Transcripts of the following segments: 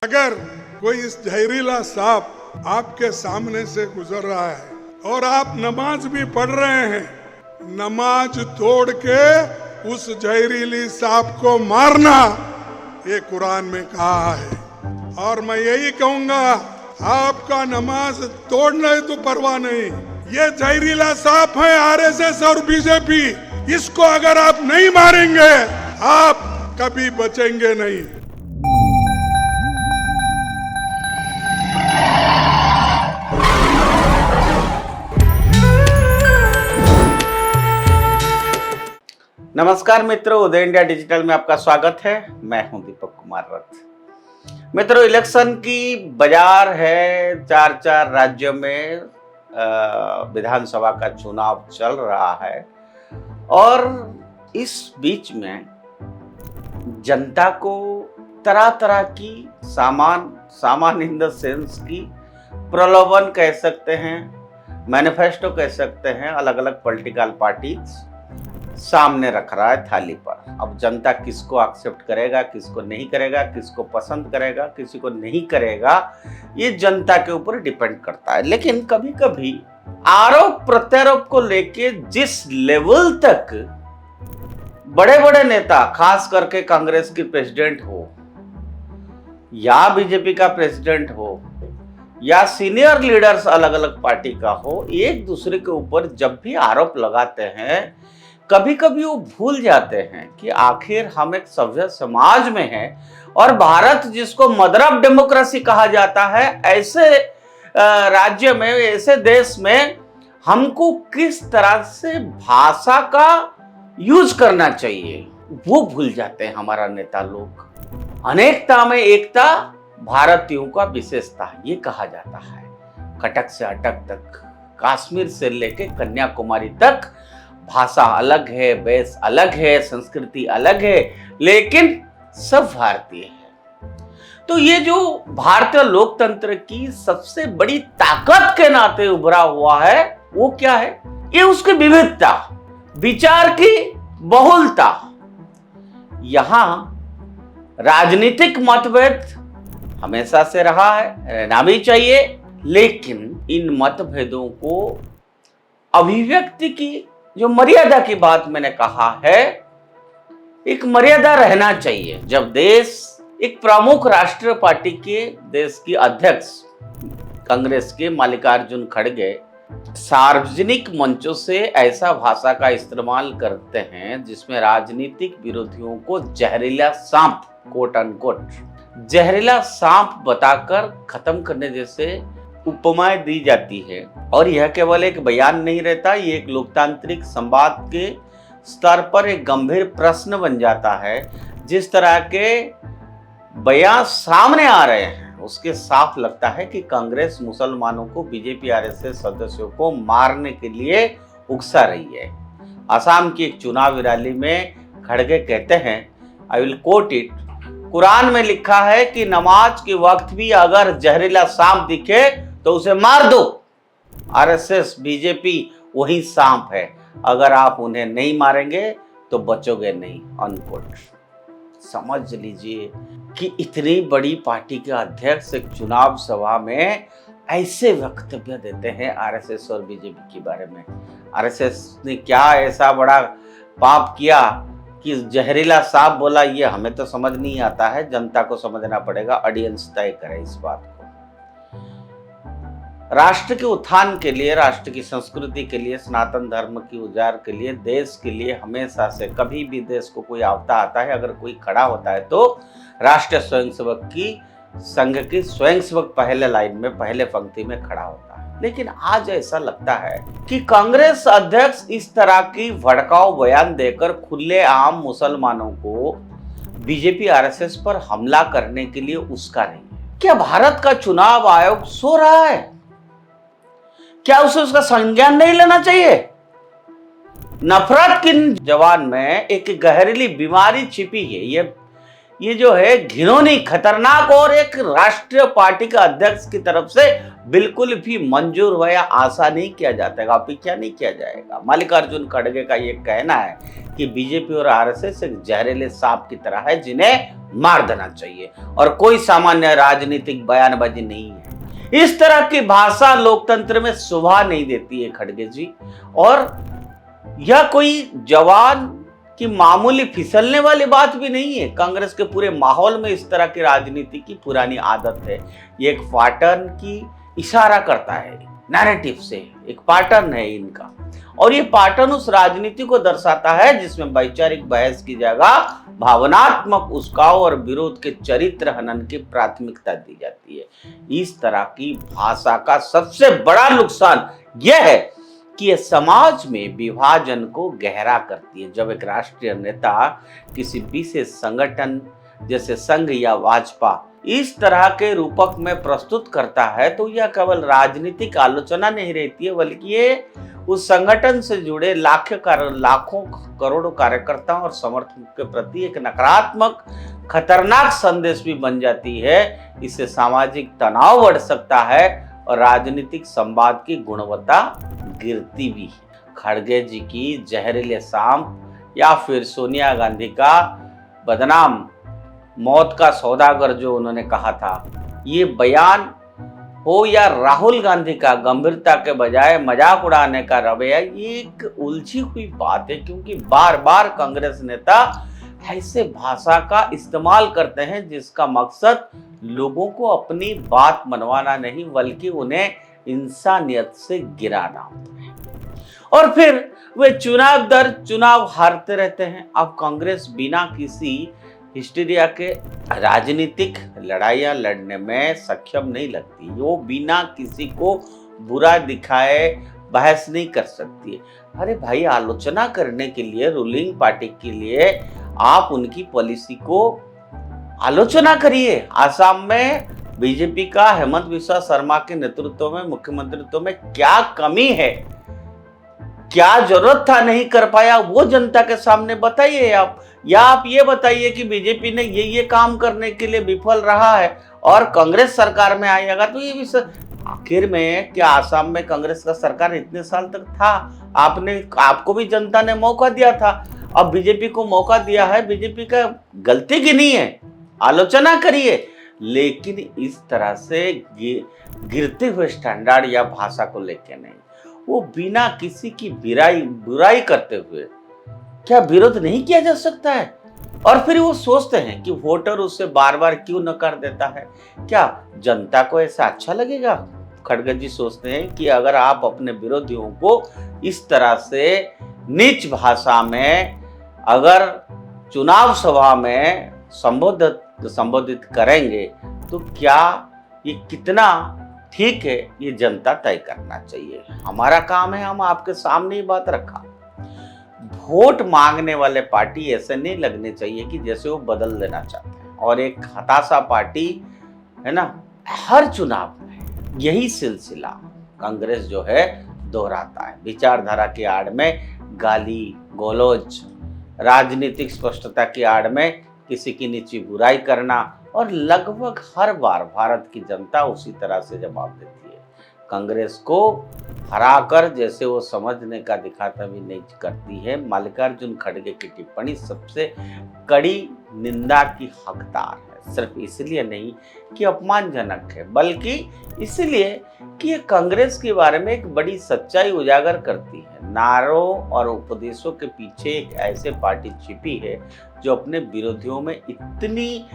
अगर कोई इस जहरीला सांप आपके सामने से गुजर रहा है और आप नमाज भी पढ़ रहे हैं, नमाज तोड़ के उस जहरीली सांप को मारना, ये कुरान में कहा है। और मैं यही कहूंगा, आपका नमाज तोड़ने तो परवाह नहीं, ये जहरीला सांप है आरएसएस और बीजेपी, इसको अगर आप नहीं मारेंगे आप कभी बचेंगे नहीं। नमस्कार मित्रों, उदय इंडिया डिजिटल में आपका स्वागत है। मैं हूं दीपक कुमार रथ। मित्रों, इलेक्शन की बाजार है। चार राज्यों में विधानसभा का चुनाव चल रहा है और इस बीच में जनता को तरह तरह की सामान इन द सेंस की प्रलोभन कह सकते हैं, मैनिफेस्टो कह सकते हैं, अलग अलग पॉलिटिकल पार्टीज सामने रख रहा है थाली पर। अब जनता किसको एक्सेप्ट करेगा, किसको नहीं करेगा, किसको पसंद करेगा, किसी को नहीं करेगा, ये जनता के ऊपर डिपेंड करता है। लेकिन कभी कभी आरोप प्रत्यारोप को लेके जिस लेवल तक बड़े बड़े नेता, खास करके कांग्रेस की प्रेसिडेंट हो या बीजेपी का प्रेसिडेंट हो या सीनियर लीडर्स अलग अलग पार्टी का हो, एक दूसरे के ऊपर जब भी आरोप लगाते हैं, कभी कभी वो भूल जाते हैं कि आखिर हम एक सभ्य समाज में हैं और भारत जिसको मदर ऑफ डेमोक्रेसी कहा जाता है, ऐसे राज्य में, ऐसे देश में हमको किस तरह से भाषा का यूज करना चाहिए वो भूल जाते हैं हमारा नेता लोग। अनेकता में एकता भारतीयों का विशेषता ये कहा जाता है। कटक से अटक तक, कश्मीर से लेके कन्याकुमारी तक भाषा अलग है, वेश अलग है, संस्कृति अलग है, लेकिन सब भारतीय है। तो ये जो भारतीय लोकतंत्र की सबसे बड़ी ताकत के नाते उभरा हुआ है वो क्या है? ये उसकी विविधता, विचार की बहुलता। यहां राजनीतिक मतभेद हमेशा से रहा है, रहना भी चाहिए, लेकिन इन मतभेदों को अभिव्यक्ति की जो मर्यादा की बात मैंने कहा है, एक मर्यादा रहना चाहिए। जब देश एक प्रमुख राष्ट्रीय पार्टी के देश की अध्यक्ष कांग्रेस के मल्लिकार्जुन खड़गे सार्वजनिक मंचों से ऐसा भाषा का इस्तेमाल करते हैं जिसमें राजनीतिक विरोधियों को जहरीला सांप, कोट अनकोट जहरीला सांप बताकर खत्म करने जैसे उपमाएं दी जाती है। और यह केवल एक बयान नहीं रहता, ये एक लोकतांत्रिक संवाद के स्तर पर एक गंभीर प्रश्न बन जाता है। जिस तरह के बयान सामने आ रहे हैं उसके साफ लगता है कि कांग्रेस मुसलमानों को, बीजेपी आरएसएस सदस्यों को मारने के लिए उकसा रही है। असम की एक चुनावी रैली में खड़गे कहते हैं, I will quote it, Quran में लिखा है कि नमाज के वक्त भी अगर जहरीला सांप दिखे तो उसे मार दो। आरएसएस बीजेपी वही सांप है, अगर आप उन्हें नहीं मारेंगे तो बचोगे नहीं, अनकोट। समझ लीजिए कि इतनी बड़ी पार्टी के अध्यक्ष एक चुनाव सभा में ऐसे वक्तव्य देते हैं आरएसएस और बीजेपी के बारे में। आरएसएस ने क्या ऐसा बड़ा पाप किया कि जहरीला सांप बोला? ये हमें तो समझ नहीं आता है, जनता को समझना पड़ेगा, ऑडियंस तय करे इस बात को। राष्ट्र के उत्थान के लिए, राष्ट्र की संस्कृति के लिए, सनातन धर्म की उजाड़ के लिए, देश के लिए हमेशा से, कभी भी देश को कोई आपदा आता है, अगर कोई खड़ा होता है तो राष्ट्रीय स्वयंसेवक की संघ की स्वयंसेवक पहले लाइन में, पहले पंक्ति में खड़ा होता है। लेकिन आज ऐसा लगता है कि कांग्रेस अध्यक्ष इस तरह की भड़काऊ बयान देकर खुलेआम मुसलमानों को बीजेपी आरएसएस पर हमला करने के लिए उस्का रही है। क्या भारत का चुनाव आयोग सो रहा है? क्या उसे उसका संज्ञान नहीं लेना चाहिए? नफरत की जवान में एक गहरीली बीमारी छिपी है। ये जो है घिनौनी, खतरनाक और एक राष्ट्रीय पार्टी का अध्यक्ष की तरफ से बिल्कुल भी मंजूर व या आशा नहीं किया जाता, अपेक्षा नहीं किया जाएगा। मल्लिकार्जुन खड़गे का ये कहना है कि बीजेपी और आरएसएस एक जहरीले सांप की तरह है जिन्हें मार देना चाहिए और कोई सामान्य राजनीतिक बयानबाजी नहीं है। इस तरह की भाषा लोकतंत्र में शोभा नहीं देती है खड़गे जी, और यह कोई जवान की मामूली फिसलने वाली बात भी नहीं है। कांग्रेस के पूरे माहौल में इस तरह की राजनीति की पुरानी आदत है। ये एक पैटर्न की इशारा करता है, नैरेटिव से एक पैटर्न है इनका, और ये पैटर्न उस राजनीति को दर्शाता है जिसमें वैचारिक बहस की जगह भावनात्मक उस्काव और विरोध के चरित्र हनन की प्राथमिकता दी जाती है। इस तरह की भाषा का सबसे बड़ा नुकसान यह है कि यह समाज में विभाजन को गहरा करती है। जब एक राष्ट्रीय नेता किसी विशेष संगठन जैसे संघ या भाजपा इस तरह के रूपक में प्रस्तुत करता है तो यह केवल राजनीतिक आलोचना नहीं रहती है, बल्कि ये उस संगठन से जुड़े लाखों करोड़ों कार्यकर्ताओं और समर्थकों के प्रति एक नकारात्मक खतरनाक संदेश भी बन जाती है। इससे सामाजिक तनाव बढ़ सकता है और राजनीतिक संवाद की गुणवत्ता गिरती भी है। खड़गे जी की जहरीले सांप या फिर सोनिया गांधी का बदनाम मौत का सौदागर जो उन्होंने कहा था, ये बयान हो या राहुल गांधी का गंभीरता के बजाय मजाक उड़ाने का रवैया, ये एक उलझी हुई बात है, क्योंकि बार बार कांग्रेस नेता ऐसे भाषा का इस्तेमाल करते हैं जिसका मकसद लोगों को अपनी बात मनवाना नहीं बल्कि उन्हें इंसानियत से गिराना होता है, और फिर वे चुनाव दर चुनाव हारते रहते हैं। अब कांग्रेस बिना किसी हिस्टीरिया के राजनीतिक लड़ाइयाँ लड़ने में सक्षम नहीं लगती, वो बिना किसी को बुरा दिखाए बहस नहीं कर सकती है। अरे भाई, आलोचना करने के लिए रूलिंग पार्टी के लिए आप उनकी पॉलिसी को आलोचना करिए। आसाम में बीजेपी का हेमंत बिस्वा शर्मा के नेतृत्व में मुख्यमंत्रित्व में क्या कमी है, क्या जरूरत था नहीं कर पाया, वो जनता के सामने बताइए आप, या आप ये बताइए कि बीजेपी ने ये काम करने के लिए विफल रहा है और कांग्रेस सरकार में आएगा तो ये भी आखिर में क्या आसाम में कांग्रेस का सरकार इतने साल तक था, आपको भी जनता ने मौका दिया था, अब बीजेपी को मौका दिया है, बीजेपी का गलती की नहीं है, आलोचना करिए, लेकिन इस तरह से गिरते हुए स्टैंडर्ड या भाषा को लेके नहीं। वो बिना किसी की बुराई करते हुए क्या विरोध नहीं किया जा सकता है? और फिर वो सोचते हैं कि वोटर उससे बार बार क्यों नकार देता है, क्या जनता को ऐसा अच्छा लगेगा? खड़गे जी सोचते हैं कि अगर आप अपने विरोधियों को इस तरह से नीच भाषा में अगर चुनाव सभा में संबोधित करेंगे तो क्या ये कितना ठीक है, ये जनता तय करना चाहिए। हमारा काम है हम आपके सामने ही बात रखा। वोट मांगने वाले पार्टी ऐसे नहीं लगने चाहिए कि जैसे वो बदल देना चाहते हैं, और एक हताशा पार्टी है ना, हर चुनाव में यही सिलसिला कांग्रेस जो है दोहराता है। विचारधारा की आड़ में गाली गलौज, राजनीतिक स्पष्टता की आड़ में किसी की नीची बुराई करना, और लगभग हर बार भारत की जनता उसी तरह से जवाब देती है। कांग्रेस को हराकर जैसे वो समझने का दिखाता भी नहीं करती है। मल्लिकार्जुन खड़गे की टिप्पणी सबसे कड़ी निंदा की हकदार है, सिर्फ इसलिए नहीं कि अपमानजनक है, बल्कि इसलिए कि ये कांग्रेस के बारे में एक बड़ी सच्चाई उजागर करती है। नारों और उपदेशों के पीछे एक ऐसे पार्टी छिपी है जो अपने विरोधियों में इतनी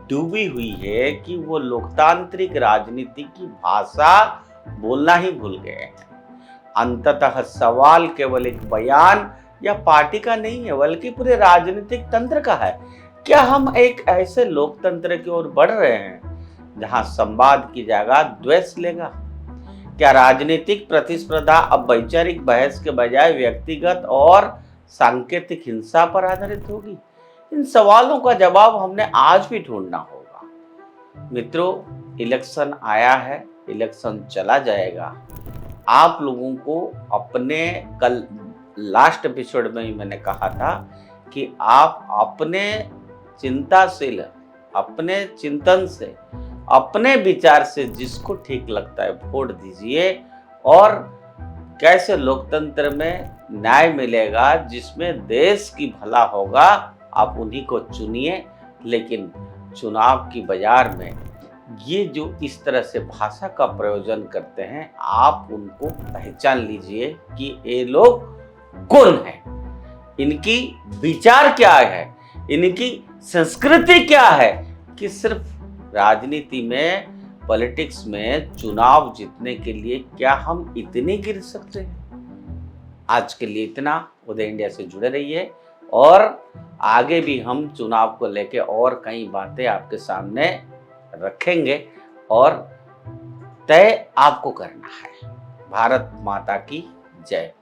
डूबी हुई है कि वो लोकतांत्रिक राजनीति की भाषा बोलना ही भूल गए हैं। अंततः सवाल केवल एक बयान या पार्टी का नहीं है, बल्कि पूरे राजनीतिक तंत्र का है। क्या हम एक ऐसे लोकतंत्र की ओर बढ़ रहे हैं जहां संवाद की जगह द्वेष लेगा? क्या राजनीतिक प्रतिस्पर्धा अब वैचारिक बहस के बजाय व्यक्तिगत और सांकेतिक हिंसा पर आधारित होगी? इन सवालों का जवाब हमने आज भी ढूंढना होगा। मित्रों, इलेक्शन आया है, इलेक्शन चला जाएगा। आप लोगों को अपने कल लास्ट एपिसोड में ही मैंने कहा था कि आप अपने चिंताशील अपने चिंतन से, अपने विचार से जिसको ठीक लगता है वोट दीजिए। और कैसे लोकतंत्र में न्याय मिलेगा, जिसमें देश की भला होगा, आप उन्हीं को चुनिए। लेकिन चुनाव की बाजार में ये जो इस तरह से भाषा का प्रयोजन करते हैं, आप उनको पहचान लीजिए कि ये लोग कौन है, इनकी विचार क्या है, इनकी संस्कृति क्या है, कि सिर्फ राजनीति में, पॉलिटिक्स में चुनाव जीतने के लिए क्या हम इतने गिर सकते हैं। आज के लिए इतना। उदय इंडिया से जुड़े रहिए और आगे भी हम चुनाव को लेके और कई बातें आपके सामने रखेंगे और तय आपको करना है। भारत माता की जय।